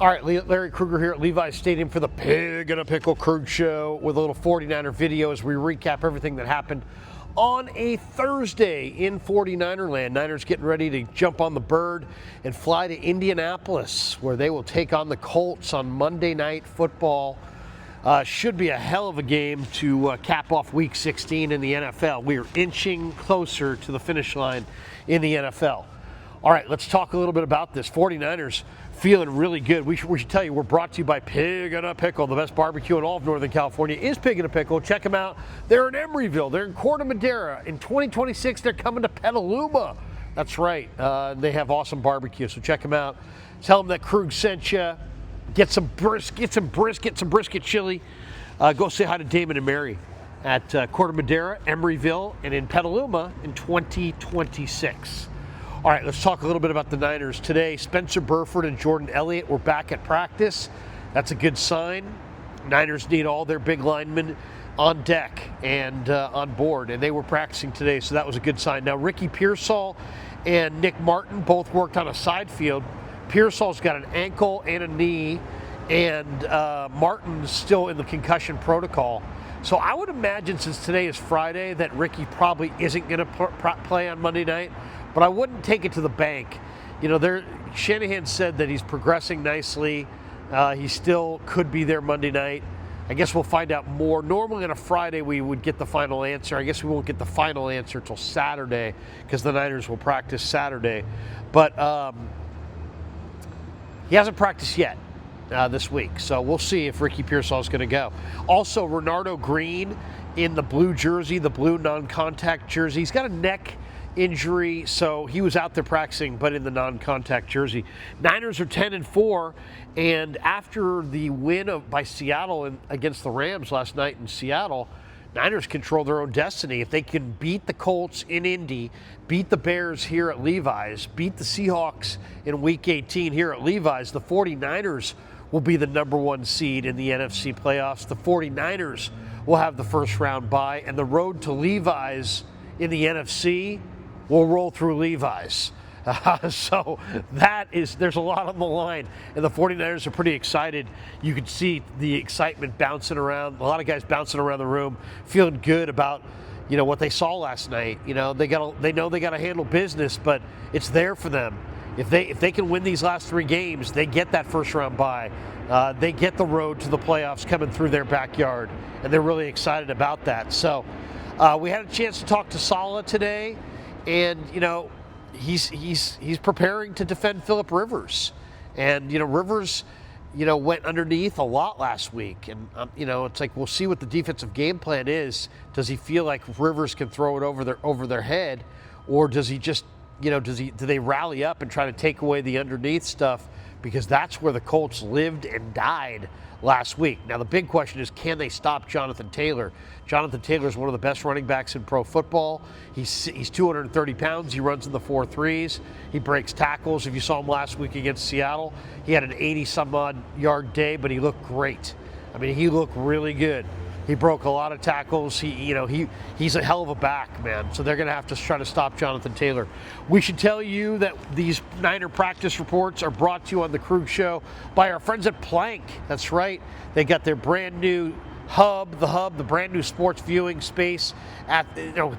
All right, Larry Krueger here at Levi's Stadium for the Pig in a Pickle Krug Show with a little 49er video as we recap everything that happened on a Thursday in 49er land. Niners getting ready to jump on the bird and fly to Indianapolis, where they will take on the Colts on Monday Night Football. Should be a hell of a game to cap off Week 16 in the NFL. We are inching closer to the finish line in the NFL. All right, let's talk a little bit about this. 49ers feeling really good. We should tell you, we're brought to you by Pig in a Pickle. The best barbecue in all of Northern California is Pig in a Pickle. Check them out. They're in Emeryville. They're in Corte Madera. In 2026, they're coming to Petaluma. That's right. They have awesome barbecue, so check them out. Tell them that Krug sent you. Get some brisket chili. Go say hi to Damon and Mary at Corte Madera, Emeryville, and in Petaluma in 2026. All right, let's talk a little bit about the Niners. Today, Spencer Burford and Jordan Elliott were back at practice. That's a good sign. Niners need all their big linemen on deck and on board, and they were practicing today, so that was a good sign. Now, Ricky Pearsall and Nick Martin both worked on a side field. Pearsall's got an ankle and a knee, and Martin's still in the concussion protocol. So I would imagine, since today is Friday, that Ricky probably isn't going to play on Monday night. But I wouldn't take it to the bank. You know, Shanahan said that he's progressing nicely. He still could be there Monday night. I guess we'll find out more. Normally on a Friday we would get the final answer. I guess we won't get the final answer till Saturday because the Niners will practice Saturday. But he hasn't practiced yet this week. So we'll see if Ricky Pearsall is going to go. Also, Renardo Green in the blue jersey, the blue non-contact jersey. He's got a neck injury, so he was out there practicing, but in the non-contact jersey. Niners are 10-4, and after the win by Seattle against the Rams last night in Seattle, Niners control their own destiny. If they can beat the Colts in Indy, beat the Bears here at Levi's, beat the Seahawks in Week 18 here at Levi's, the 49ers will be the number one seed in the NFC playoffs. The 49ers will have the first round bye, and the road to Levi's in the NFC will roll through Levi's. So there's a lot on the line, and the 49ers are pretty excited. You can see the excitement bouncing around. A lot of guys bouncing around the room, feeling good about, you know, what they saw last night. You know, they know they got to handle business, but it's there for them. If they can win these last 3 games, they get that first round bye. They get the road to the playoffs coming through their backyard, and they're really excited about that. So we had a chance to talk to Saleh today. And, you know, he's preparing to defend Phillip Rivers. And, you know, Rivers, you know, went underneath a lot last week. And, you know, it's like, we'll see what the defensive game plan is. Does he feel like Rivers can throw it over their head? Or does he just, you know, do they rally up and try to take away the underneath stuff? Because that's where the Colts lived and died last week. Now, the big question is, can they stop Jonathan Taylor? Jonathan Taylor is one of the best running backs in pro football. He's 230 pounds. He runs in the 4.3s. He breaks tackles. If you saw him last week against Seattle, he had an 80-some-odd yard day, but he looked great. I mean, he looked really good. He broke a lot of tackles. He's a hell of a back, man. So they're going to have to try to stop Jonathan Taylor. We should tell you that these Niner practice reports are brought to you on the Krug Show by our friends at Plank. That's right. They got their brand new the brand new sports viewing space at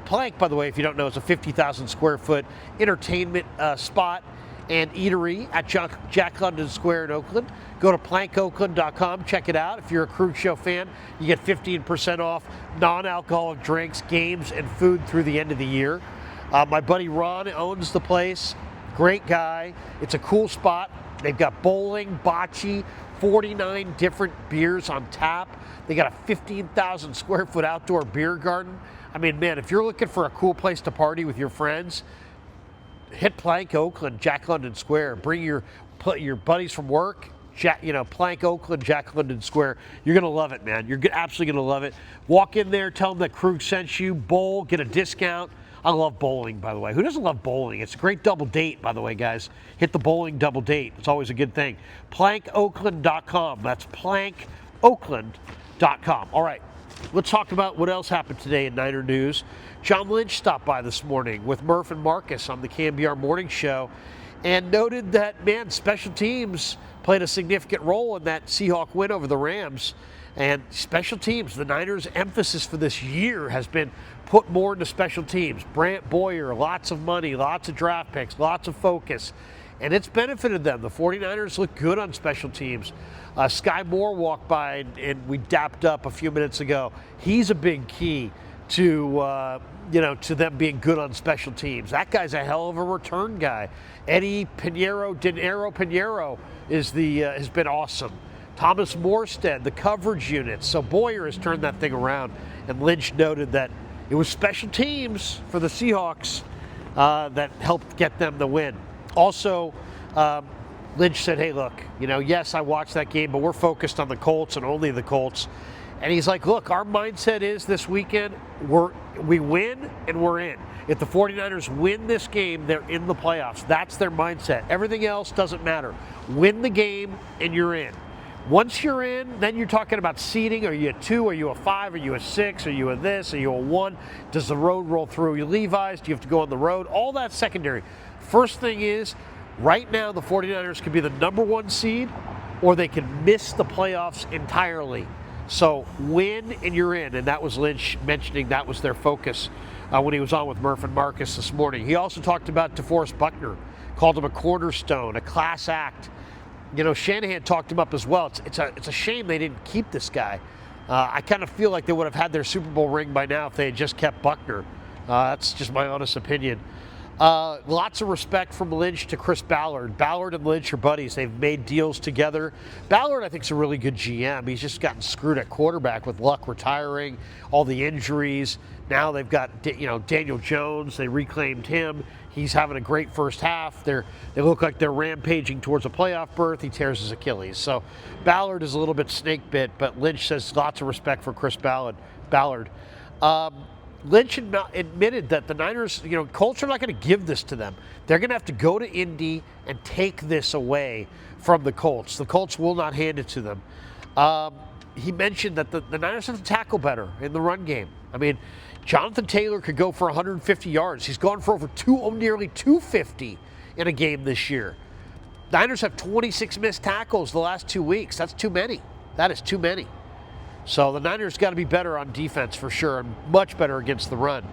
Plank. By the way, if you don't know, it's a 50,000 square foot entertainment spot and eatery at Jack London Square in Oakland. Go to plankoakland.com, check it out. If you're a Krug Show fan, you get 15% off non-alcoholic drinks, games, and food through the end of the year. My buddy Ron owns the place. Great guy. It's a cool spot. They've got bowling, bocce, 49 different beers on tap. They got a 15,000 square foot outdoor beer garden. I mean, man, if you're looking for a cool place to party with your friends, hit Plank Oakland, Jack London Square. Bring your buddies from work. Plank Oakland, Jack London Square. You're going to love it, man. You're absolutely going to love it. Walk in there, tell them that Krug sent you, bowl, get a discount. I love bowling, by the way. Who doesn't love bowling? It's a great double date, by the way, guys. Hit the bowling double date. It's always a good thing. plankoakland.com. That's plankoakland.com. All right, let's talk about what else happened today in Niner news. John Lynch stopped by this morning with Murph and Marcus on the KMBR Morning Show. and noted that, man, special teams played a significant role in that Seahawk win over the Rams. And special teams, the Niners' emphasis for this year has been put more into special teams. Brant Boyer, lots of money, lots of draft picks, lots of focus. And it's benefited them. The 49ers look good on special teams. Sky Moore walked by and we dapped up a few minutes ago. He's a big key to to them being good on special teams. That guy's a hell of a return guy. Eddie Pinheiro has been awesome. Thomas Morstead, the coverage unit. So Boyer has turned that thing around. And Lynch noted that it was special teams for the Seahawks that helped get them the win. Also, Lynch said, hey, look, yes, I watched that game, but we're focused on the Colts and only the Colts. And he's like, look, our mindset is this weekend, we win and we're in. If the 49ers win this game, they're in the playoffs. That's their mindset. Everything else doesn't matter. Win the game and you're in. Once you're in, then you're talking about seeding. Are you a 2? Are you a 5? Are you a 6? Are you a this? Are you a 1? Does the road roll through you Levi's? Do you have to go on the road? All that's secondary. First thing is, right now the 49ers could be the number 1 seed or they can miss the playoffs entirely. So win and you're in. And that was Lynch mentioning that was their focus when he was on with Murph and Marcus this morning. He also talked about DeForest Buckner, called him a cornerstone, a class act. Shanahan talked him up as well. It's a shame they didn't keep this guy. I kind of feel like they would have had their Super Bowl ring by now if they had just kept Buckner. That's just my honest opinion. Lots of respect from Lynch to Chris Ballard. Ballard and Lynch are buddies. They've made deals together. Ballard, I think, is a really good GM. He's just gotten screwed at quarterback with Luck retiring, all the injuries. Now they've got Daniel Jones. They reclaimed him. He's having a great first half. They look like they're rampaging towards a playoff berth. He tears his Achilles. So Ballard is a little bit snake bit, but Lynch says lots of respect for Chris Ballard. Lynch admitted that the Niners, Colts are not going to give this to them. They're going to have to go to Indy and take this away from the Colts. The Colts will not hand it to them. He mentioned that the Niners have to tackle better in the run game. I mean, Jonathan Taylor could go for 150 yards. He's gone for nearly 250 in a game this year. Niners have 26 missed tackles the last 2 weeks. That's too many. That is too many. So the Niners got to be better on defense for sure, and much better against the run.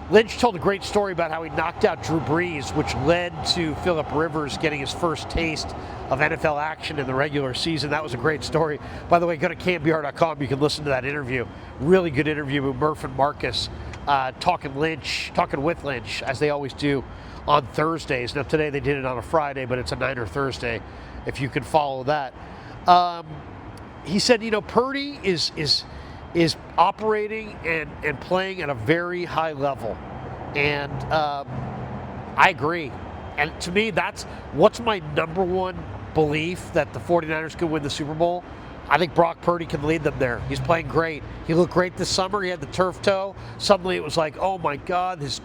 Lynch told a great story about how he knocked out Drew Brees, which led to Phillip Rivers getting his first taste of NFL action in the regular season. That was a great story. By the way, go to KMBR.com. You can listen to that interview. Really good interview with Murph and Marcus talking with Lynch, as they always do on Thursdays. Now, today they did it on a Friday, but it's a Niner Thursday, if you can follow that. He said, Purdy is operating and playing at a very high level. And I agree. And to me, what's my number one belief that the 49ers could win the Super Bowl. I think Brock Purdy can lead them there. He's playing great. He looked great this summer. He had the turf toe. Suddenly it was like, oh my God, his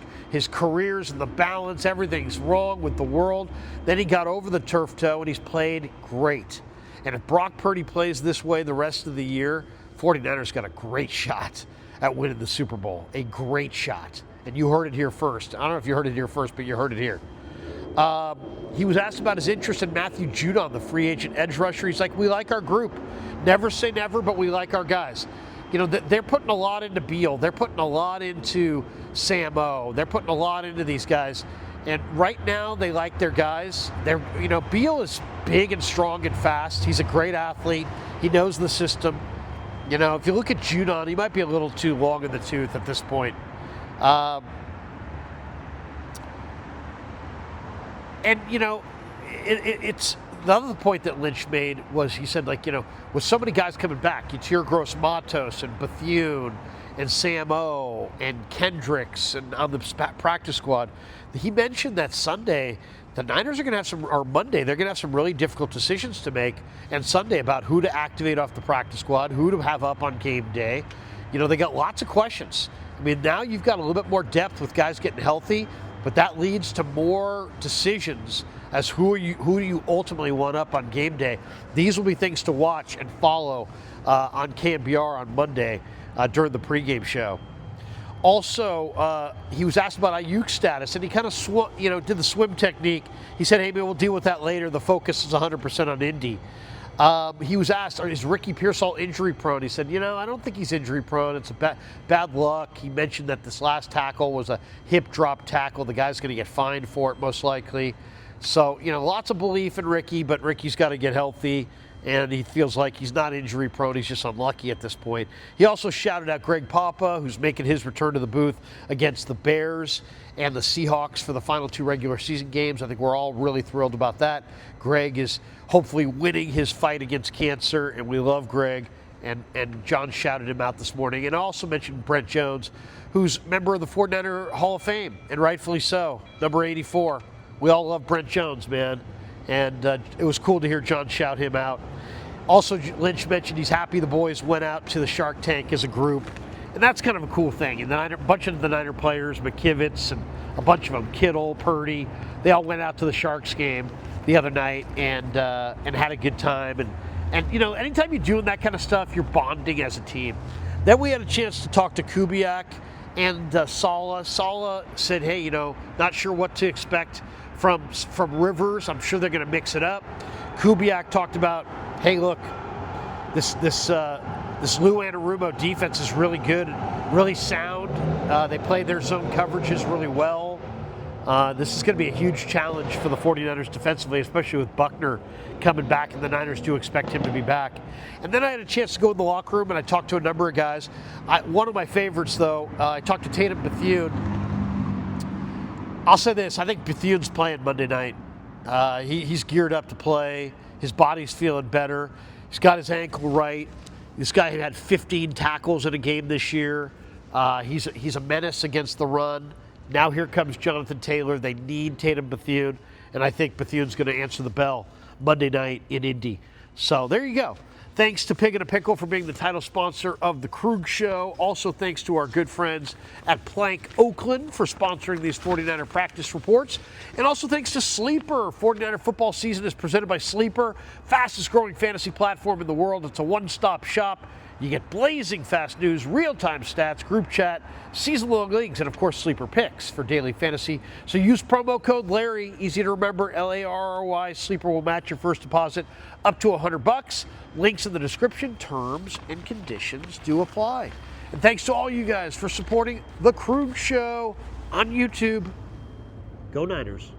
careers and the balance, everything's wrong with the world. Then he got over the turf toe and he's played great. And if Brock Purdy plays this way the rest of the year, 49ers got a great shot at winning the Super Bowl. A great shot. And you heard it here first. I don't know if you heard it here first, but you heard it here. He was asked about his interest in Matthew Judon, the free agent edge rusher. He's like, we like our group. Never say never, but we like our guys. They're putting a lot into Beal. They're putting a lot into Sam O. They're putting a lot into these guys. And right now, they like their guys. Beal is big and strong and fast. He's a great athlete. He knows the system. If you look at Judon, he might be a little too long in the tooth at this point. It's the other point that Lynch made was he said, with so many guys coming back, Yatir Gross-Matos and Bethune and Sam O and Kendricks and on the practice squad, he mentioned that Sunday the Niners are going to have or Monday, they're going to have some really difficult decisions to make, and Sunday about who to activate off the practice squad, who to have up on game day. They got lots of questions. I mean, now you've got a little bit more depth with guys getting healthy, but that leads to more decisions as who do you ultimately want up on game day. These will be things to watch and follow on KMBR on Monday during the pregame show. Also, he was asked about Ayuk's status, and he kind of did the swim technique. He said, "Hey, we'll deal with that later. The focus is 100% on Indy." He was asked, "Is Ricky Pearsall injury prone?" He said, I don't think he's injury prone. It's a bad luck." He mentioned that this last tackle was a hip drop tackle. The guy's going to get fined for it most likely. So, lots of belief in Ricky, but Ricky's got to get healthy. And he feels like he's not injury prone. He's just unlucky at this point. He also shouted out Greg Papa, who's making his return to the booth against the Bears and the Seahawks for the final 2 regular season games. I think we're all really thrilled about that. Greg is hopefully winning his fight against cancer, and we love Greg. And John shouted him out this morning. And I also mentioned Brent Jones, who's member of the 49er Hall of Fame, and rightfully so, number 84. We all love Brent Jones, man. And it was cool to hear John shout him out. Also, Lynch mentioned he's happy the boys went out to the Shark Tank as a group. And that's kind of a cool thing. And a bunch of the Niner players, McKivitz and a bunch of them, Kittle, Purdy, they all went out to the Sharks game the other night and had a good time. And anytime you're doing that kind of stuff, you're bonding as a team. Then we had a chance to talk to Kubiak and Saleh. Saleh said, "Hey, not sure what to expect from Rivers. I'm sure they're going to mix it up." Kubiak talked about, "Hey, look, this Lou Anarumo defense is really good, really sound. They play their zone coverages really well. This is going to be a huge challenge for the 49ers defensively, especially with Buckner coming back, and the Niners do expect him to be back." And then I had a chance to go in the locker room, and I talked to a number of guys. One of my favorites, though, I talked to Tatum Bethune. I'll say this, I think Bethune's playing Monday night. He's geared up to play. His body's feeling better. He's got his ankle right. This guy had 15 tackles in a game this year. He's a menace against the run. Now here comes Jonathan Taylor. They need Tatum Bethune, and I think Bethune's going to answer the bell Monday night in Indy. So there you go. Thanks to Pig and a Pickle for being the title sponsor of The Krug Show. Also thanks to our good friends at Plank Oakland for sponsoring these 49er practice reports. And also thanks to Sleeper. 49er football season is presented by Sleeper, fastest growing fantasy platform in the world. It's a one-stop shop. You get blazing fast news, real-time stats, group chat, season-long leagues, and of course Sleeper picks for daily fantasy. So use promo code Larry, easy to remember, LARRY. Sleeper will match your first deposit up to $100. Links in the description. Terms and conditions do apply. And thanks to all you guys for supporting The Krug Show on YouTube. Go Niners.